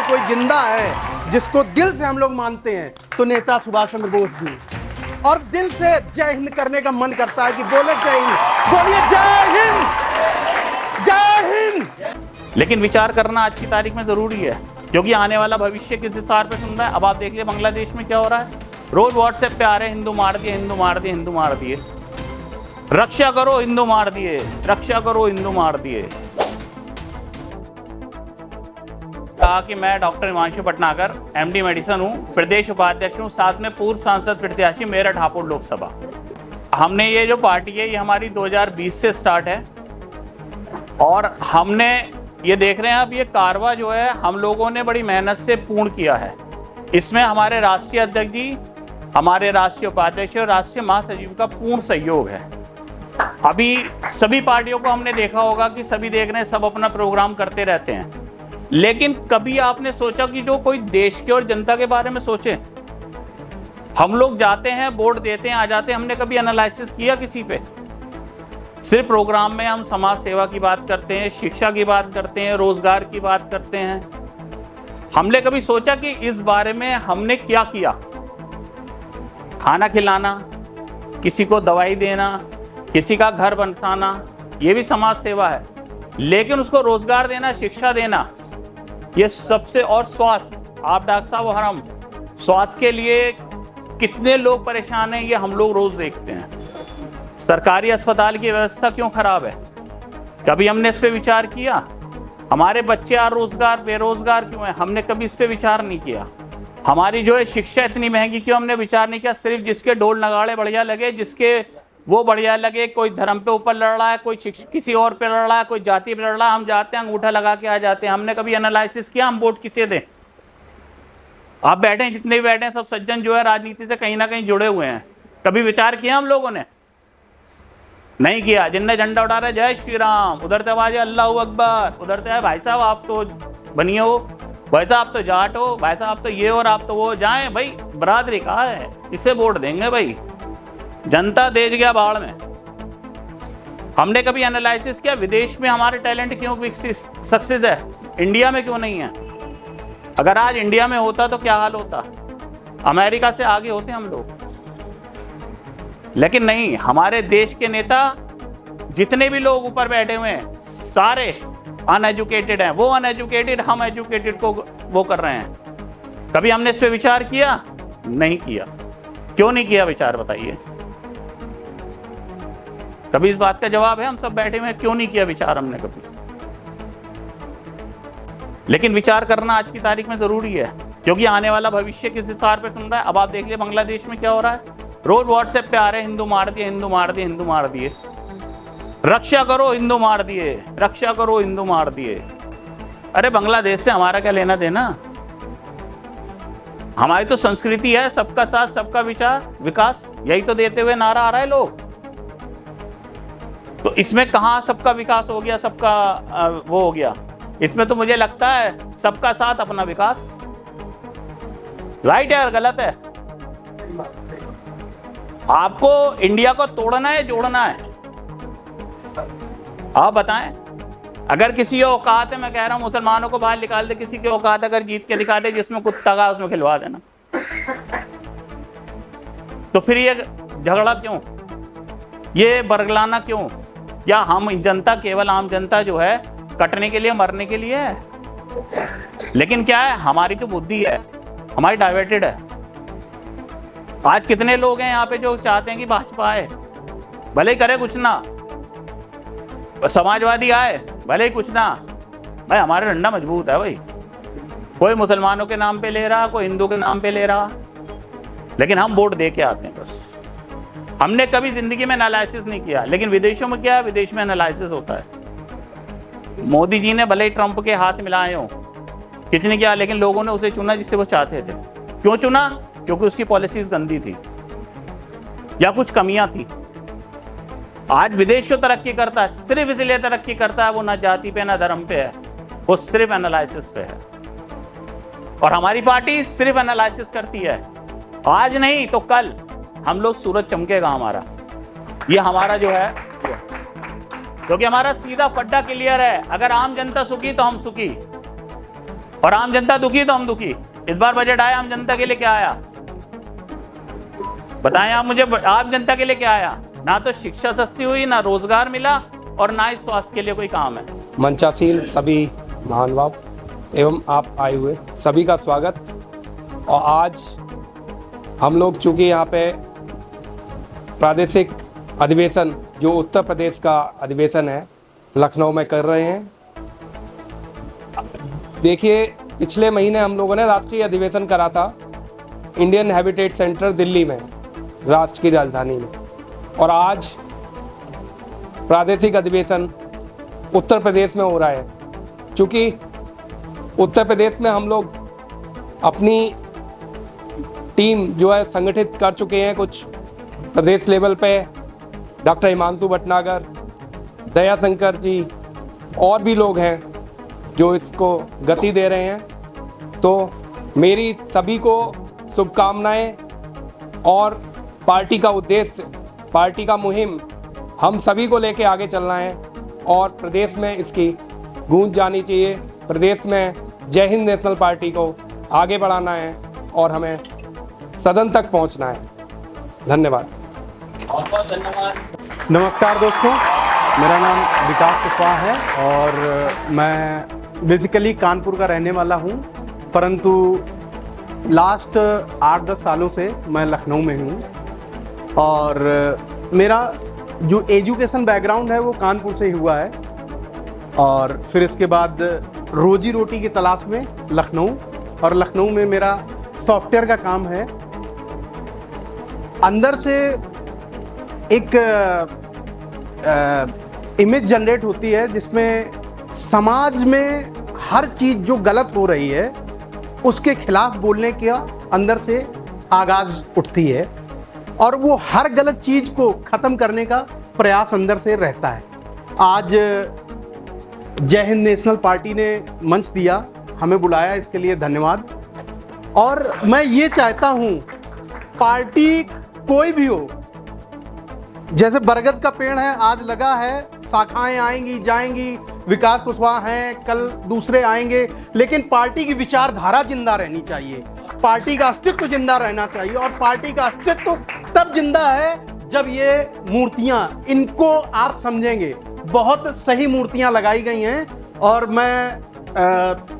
कोई जिंदा है जिसको दिल से हम लोग मानते हैं तो नेता सुभाष चंद्र बोस जी, और दिल से जय हिंद करने का मन करता है कि बोले जय हिंद, बोलिए जय हिंद, जय हिंद। लेकिन विचार करना आज की तारीख में जरूरी है, क्योंकि आने वाला भविष्य किस हिसाब पे सुन रहा है। अब आप देख लिया बांग्लादेश में क्या हो रहा है, रोज व्हाट्सएप पे आ रहे हैं हिंदू मार दिए, हिंदू मार दिए, हिंदू मार दिए, रक्षा करो हिंदू मार दिए, रक्षा करो हिंदू मार दिए। कहा कि मैं doctor Himanshu Bhatnagar MD medicine हूँ, प्रदेश उपाध्यक्ष हूँ, साथ में पूर्व सांसद प्रत्याशी मेरठ हापुड़ लोकसभा। हमने ये जो पार्टी है ये हमारी 2020 से स्टार्ट है और हमने ये देख रहे हैं अब ये कारवा जो है हम लोगों ने बड़ी मेहनत से पूर्ण किया है। इसमें हमारे राष्ट्रीय अध्यक्ष जी, हमारे राष्ट्रीय उपाध्यक्ष और राष्ट्रीय महासचिव का पूर्ण सहयोग है। अभी सभी पार्टियों को हमने देखा होगा कि सभी देख रहे हैं, सब अपना प्रोग्राम करते रहते हैं, लेकिन कभी आपने सोचा कि जो कोई देश के और जनता के बारे में सोचे? हम लोग जाते हैं, वोट देते हैं, आ जाते हैं, हमने कभी एनालिसिस किया किसी पे? सिर्फ प्रोग्राम में हम समाज सेवा की बात करते हैं, शिक्षा की बात करते हैं, रोजगार की बात करते हैं। हमने कभी सोचा कि इस बारे में हमने क्या किया? खाना खिलाना, किसी को दवाई देना, किसी का घर बनाना, ये भी समाज सेवा है। लेकिन उसको रोजगार देना, शिक्षा देना, ये सबसे, और स्वास्थ्य, आप डॉक्टर साहब और हम स्वास्थ्य के लिए कितने लोग परेशान हैं ये हम लोग रोज देखते हैं। सरकारी अस्पताल की व्यवस्था क्यों खराब है? कभी हमने इस पे विचार किया? हमारे बच्चे रोजगार बेरोजगार क्यों हैं? हमने कभी इस पे विचार नहीं किया। हमारी जो है शिक्षा इतनी महंगी क्यों? हमने विचार नहीं किया। सिर्फ जिसके ढोल नगाड़े बढ़िया लगे, जिसके वो बढ़िया लगे, कोई धर्म पे ऊपर लड़ रहा है, कोई किसी और पे लड़ रहा है, कोई जाति पे लड़ रहा है, हम जाते हैं अंगूठा लगा के आ जाते हैं। हमने कभी एनालिसिस किया हम वोट किसे दें? आप बैठे हैं, जितने भी बैठे हैं, सब सज्जन जो है राजनीति से कहीं ना कहीं जुड़े हुए हैं। कभी विचार किया हम लोगों ने? नहीं किया। जिनने झंडा उठा रहा है जय श्री राम, उधर से आवाज है अल्लाह अकबर, उधर से है भाई साहब आप तो बनिए हो, भाई साहब आप तो जाट हो, भाई साहब आप तो ये और आप तो वो। जाएं भाई, बरादरी कहाँ है? इसे वोट देंगे भाई? जनता देश गया बाढ़ में। हमने कभी एनालिसिस किया विदेश में हमारे टैलेंट क्यों सक्सेस है, इंडिया में क्यों नहीं है? अगर आज इंडिया में होता तो क्या हाल होता? अमेरिका से आगे होते हम लोग। लेकिन नहीं, हमारे देश के नेता जितने भी लोग ऊपर बैठे हुए हैं सारे अनएजुकेटेड हैं। वो अनएजुकेटेड, हम एजुकेटेड को वो कर रहे हैं। कभी हमने इस पे विचार किया? नहीं किया। क्यों नहीं किया विचार, बताइए? कभी इस बात का जवाब है? हम सब बैठे हुए हैं, क्यों नहीं किया विचार हमने कभी? लेकिन विचार करना आज की तारीख में जरूरी है, क्योंकि आने वाला भविष्य किस हिसाब पे सुन रहा है। अब आप देख लिया बांग्लादेश में क्या हो रहा है, रोज व्हाट्सएप पे आ रहे हैं हिंदू मार दिए, हिंदू मार दिए, हिंदू मार दिए, रक्षा करो हिंदू मार दिए, रक्षा करो हिंदू मार दिए। अरे बांग्लादेश से हमारा क्या लेना देना? हमारी तो संस्कृति है सबका साथ सबका विचार विकास, यही तो देते हुए नारा आ रहा है लोग। तो इसमें कहाँ सबका विकास हो गया, सबका वो हो गया? इसमें तो मुझे लगता है सबका साथ अपना विकास। राइट है और गलत है? आपको इंडिया को तोड़ना है जोड़ना है? आप बताएं। अगर किसी औकात है, मैं कह रहा हूं मुसलमानों को बाहर निकाल दे, किसी की औकात अगर जीत के दिखा दे, जिसमें कुत्ता का उसमें खिलवा देना, तो फिर ये झगड़ा क्यों, ये बरगलाना क्यों? या हम जनता, केवल आम जनता जो है कटने के लिए, मरने के लिए है? लेकिन क्या है, हमारी तो बुद्धि है, हमारी डाइवर्टेड है। आज कितने लोग हैं यहाँ पे जो चाहते हैं कि भाजपा आए, भले ही करे कुछ ना, समाजवादी आए भले ही कुछ ना। भाई हमारा डंडा मजबूत है भाई, कोई मुसलमानों के नाम पे ले रहा, कोई हिंदू के नाम पे ले रहा, लेकिन हम वोट दे के आते हैं बस। हमने कभी जिंदगी में एनालिसिस नहीं किया। लेकिन विदेशों में क्या है, विदेश में एनालिसिस होता है। मोदी जी ने भले ही ट्रंप के हाथ मिलाए हो, किसी ने किया, लेकिन लोगों ने उसे चुना जिससे वो चाहते थे। क्यों चुना? क्योंकि उसकी पॉलिसीज गंदी थी या कुछ कमियां थी। आज विदेश क्यों तरक्की करता है? सिर्फ इसलिए तरक्की करता है, वो ना जाति पे ना धर्म पे है, वो सिर्फ एनालिसिस पे है। और हमारी पार्टी सिर्फ एनालिसिस करती है। आज नहीं तो कल हम लोग सूरज चमकेगा हमारा। ये हमारा जो है, क्योंकि हमारा सीधा फड्डा क्लियर है। अगर आम जनता सुखी तो हम सुखी, और आम जनता दुखी तो हम दुखी। इस बार बजट आया, आम जनता के लिए क्या आया बताएं आप मुझे। आम जनता के लिए क्या आया? ना तो शिक्षा सस्ती हुई, ना रोजगार मिला, और ना ही स्वास्थ्य के लिए कोई काम है। मंचासीन सभी महानुभाव एवं आप आए हुए सभी का स्वागत। और आज हम लोग चूँकि यहाँ पे प्रादेशिक अधिवेशन जो उत्तर प्रदेश का अधिवेशन है लखनऊ में कर रहे हैं। देखिए, पिछले महीने हम लोगों ने राष्ट्रीय अधिवेशन करा था इंडियन हैबिटेट सेंटर दिल्ली में, राष्ट्र की राजधानी में, और आज प्रादेशिक अधिवेशन उत्तर प्रदेश में हो रहा है। चूँकि उत्तर प्रदेश में हम लोग अपनी टीम जो है संगठित कर चुके हैं कुछ प्रदेश लेवल पे, डॉक्टर हिमांशु भटनागर, दया शंकर जी और भी लोग हैं जो इसको गति दे रहे हैं। तो मेरी सभी को शुभकामनाएं। और पार्टी का उद्देश्य, पार्टी का मुहिम हम सभी को लेके आगे चलना है और प्रदेश में इसकी गूंज जानी चाहिए। प्रदेश में जय हिंद नेशनल पार्टी को आगे बढ़ाना है और हमें सदन तक पहुंचना है। धन्यवाद। बहुत बहुत धन्यवाद। नमस्कार दोस्तों, मेरा नाम विकास कुशवाहा है और मैं बेसिकली कानपुर का रहने वाला हूं, परंतु लास्ट 8-10 सालों से मैं लखनऊ में हूं। और मेरा जो एजुकेशन बैकग्राउंड है वो कानपुर से ही हुआ है, और फिर इसके बाद रोजी रोटी की तलाश में लखनऊ, और लखनऊ में मेरा सॉफ्टवेयर का काम है। अंदर से एक इमेज जनरेट होती है जिसमें समाज में हर चीज़ जो गलत हो रही है उसके खिलाफ बोलने का अंदर से आगाज़ उठती है, और वो हर गलत चीज़ को ख़त्म करने का प्रयास अंदर से रहता है। आज जय हिंद नेशनल पार्टी ने मंच दिया, हमें बुलाया, इसके लिए धन्यवाद। और मैं ये चाहता हूँ पार्टी कोई भी हो, जैसे बरगद का पेड़ है, आज लगा है, शाखाएं आएंगी जाएंगी, विकास कुशवाहा हैं, कल दूसरे आएंगे, लेकिन पार्टी की विचारधारा जिंदा रहनी चाहिए, पार्टी का अस्तित्व जिंदा रहना चाहिए। और पार्टी का अस्तित्व तब जिंदा है जब ये मूर्तियां, इनको आप समझेंगे, बहुत सही मूर्तियां लगाई गई हैं। और मैं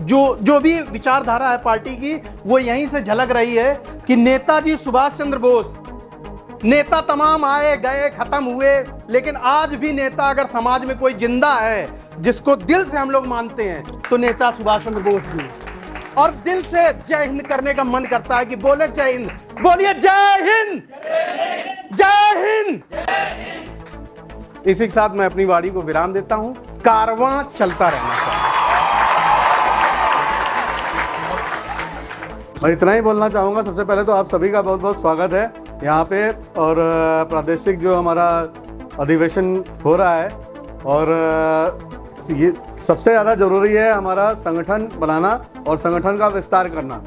जो भी विचारधारा है पार्टी की, वो यहीं से झलक रही है कि नेताजी सुभाष चंद्र बोस, नेता तमाम आए गए खत्म हुए, लेकिन आज भी नेता अगर समाज में कोई जिंदा है जिसको दिल से हम लोग मानते हैं तो नेता सुभाष चंद्र बोस जी। और दिल से जय हिंद करने का मन करता है कि बोले जय हिंद, बोलिए जय हिंद, जय हिंद। इसी के साथ मैं अपनी वाणी को विराम देता हूं। कारवां चलता रहना चाहिए। मैं इतना ही बोलना चाहूँगा। सबसे पहले तो आप सभी का बहुत बहुत स्वागत है यहाँ पे, और प्रादेशिक जो हमारा अधिवेशन हो रहा है, और ये सबसे ज़्यादा ज़रूरी है हमारा संगठन बनाना और संगठन का विस्तार करना।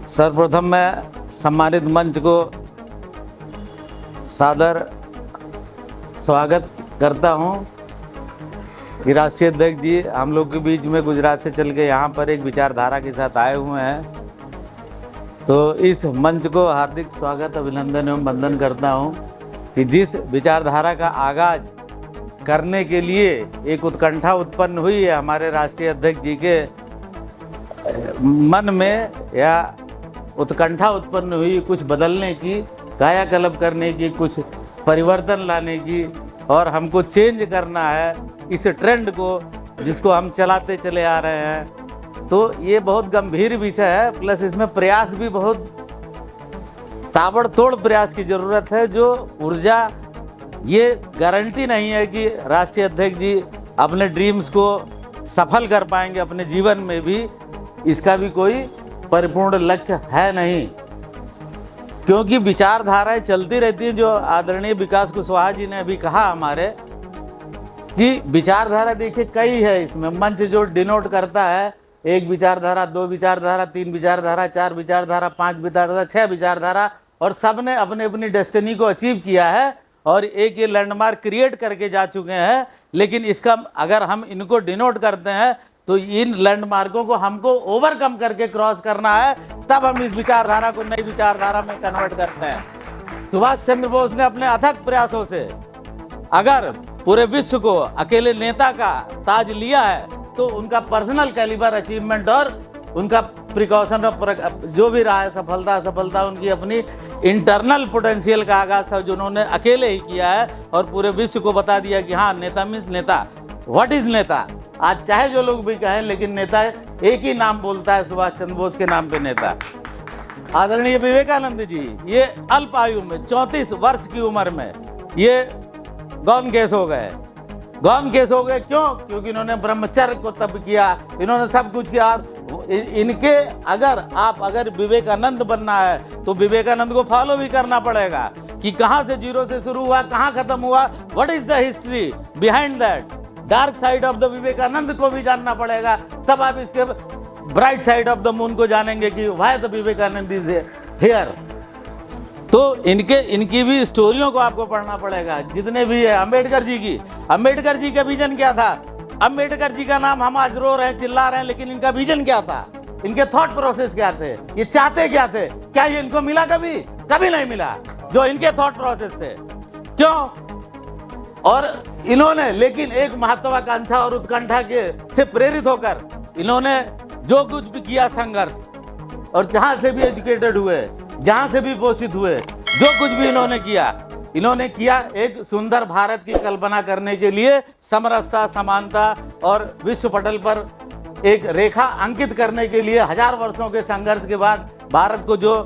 सर्वप्रथम मैं सम्मानित मंच को सादर स्वागत करता हूँ कि राष्ट्रीय अध्यक्ष जी हम लोग के बीच में गुजरात से चल के यहाँ पर एक विचारधारा के साथ आए हुए हैं। तो इस मंच को हार्दिक स्वागत, अभिनंदन एवं वंदन करता हूँ कि जिस विचारधारा का आगाज करने के लिए एक उत्कंठा उत्पन्न हुई है हमारे राष्ट्रीय अध्यक्ष जी के मन में, या उत्कंठा उत्पन्न हुई कुछ बदलने की, कायाकल्प करने की, कुछ परिवर्तन लाने की, और हमको चेंज करना है इस ट्रेंड को जिसको हम चलाते चले आ रहे हैं। तो ये बहुत गंभीर विषय है, प्लस इसमें प्रयास भी बहुत ताबड़तोड़ प्रयास की ज़रूरत है। जो ऊर्जा, ये गारंटी नहीं है कि राष्ट्रीय अध्यक्ष जी अपने ड्रीम्स को सफल कर पाएंगे अपने जीवन में भी, इसका भी कोई परिपूर्ण लक्ष्य है नहीं, क्योंकि विचारधाराएं चलती रहती हैं। जो आदरणीय विकास कुशवाहा जी ने अभी कहा हमारे, कि विचारधारा देखिए कई है इसमें, मंच जो डिनोट करता है, 1 विचारधारा, 2 विचारधारा, 3 विचारधारा, 4 विचारधारा, 5 विचारधारा, 6 विचारधारा, और सब ने अपने अपनी डेस्टिनी को अचीव किया है और एक ये लैंडमार्क क्रिएट करके जा चुके हैं। लेकिन इसका अगर हम इनको डिनोट करते हैं तो इन लैंडमार्कों को हमको ओवरकम करके क्रॉस करना है, तब हम इस विचारधारा को नई विचारधारा में कन्वर्ट करते हैं। सुभाष चंद्र बोस ने अपने अथक प्रयासों से अगर पूरे विश्व को अकेले नेता का ताज लिया है, तो उनका पर्सनल कैलिबर अचीवमेंट और उनका प्रिकॉशन जो भी रहा है, सफलता उनकी अपनी इंटरनल पोटेंशियल का आगाज था, जो उन्होंने अकेले ही किया है और पूरे विश्व को बता दिया कि हाँ, नेता मीन्स नेता। व्हाट इज नेता? आज चाहे जो लोग भी कहें, लेकिन नेता एक ही नाम बोलता है, सुभाष चंद्र बोस के नाम पे नेता। आदरणीय विवेकानंद जी ये अल्प आयु में 34 वर्ष की उम्र में ये गौन केस हो गए। गौन केस हो गए क्यों? क्योंकि इन्होंने ब्रह्मचर्य को तप किया, इन्होंने सब कुछ किया। इनके अगर विवेकानंद बनना है तो विवेकानंद को फॉलो भी करना पड़ेगा कि कहाँ से जीरो से शुरू हुआ, कहाँ खत्म हुआ, what is the history behind that. Dark side of the Vivekananda को भी जानना पड़ेगा, तब आप इसके bright side of the moon को जानेंगे कि why the Vivekananda is here. तो इनकी भी स्टोरियों को आपको पढ़ना पड़ेगा, जितने भी है। अम्बेडकर जी का विजन क्या था? अम्बेडकर जी का नाम हम आज रो रहे हैं, चिल्ला रहे हैं, लेकिन इनका विजन क्या था? इनके थॉट प्रोसेस क्या थे? ये चाहते क्या थे? क्या ये इनको मिला? कभी नहीं मिला जो इनके थॉट प्रोसेस थे। क्यों? और इन्होंने लेकिन एक महत्वाकांक्षा और उत्कंठा से प्रेरित होकर इन्होंने जो कुछ भी किया संघर्ष, और जहां से भी एजुकेटेड हुए, जहां से भी पोषित हुए, जो कुछ भी इन्होंने किया एक सुंदर भारत की कल्पना करने के लिए, समरसता, समानता और विश्व पटल पर एक रेखा अंकित करने के लिए हजार वर्षों के संघर्ष के बाद भारत को जो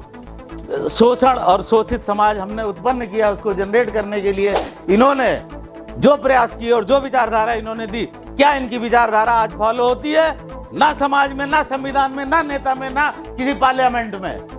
शोषण और शोषित समाज हमने उत्पन्न किया, उसको जनरेट करने के लिए इन्होंने जो प्रयास किए और जो विचारधारा इन्होंने दी, क्या इनकी विचारधारा आज फॉलो होती है? ना समाज में, ना संविधान में, ना नेता में, ना किसी पार्लियामेंट में।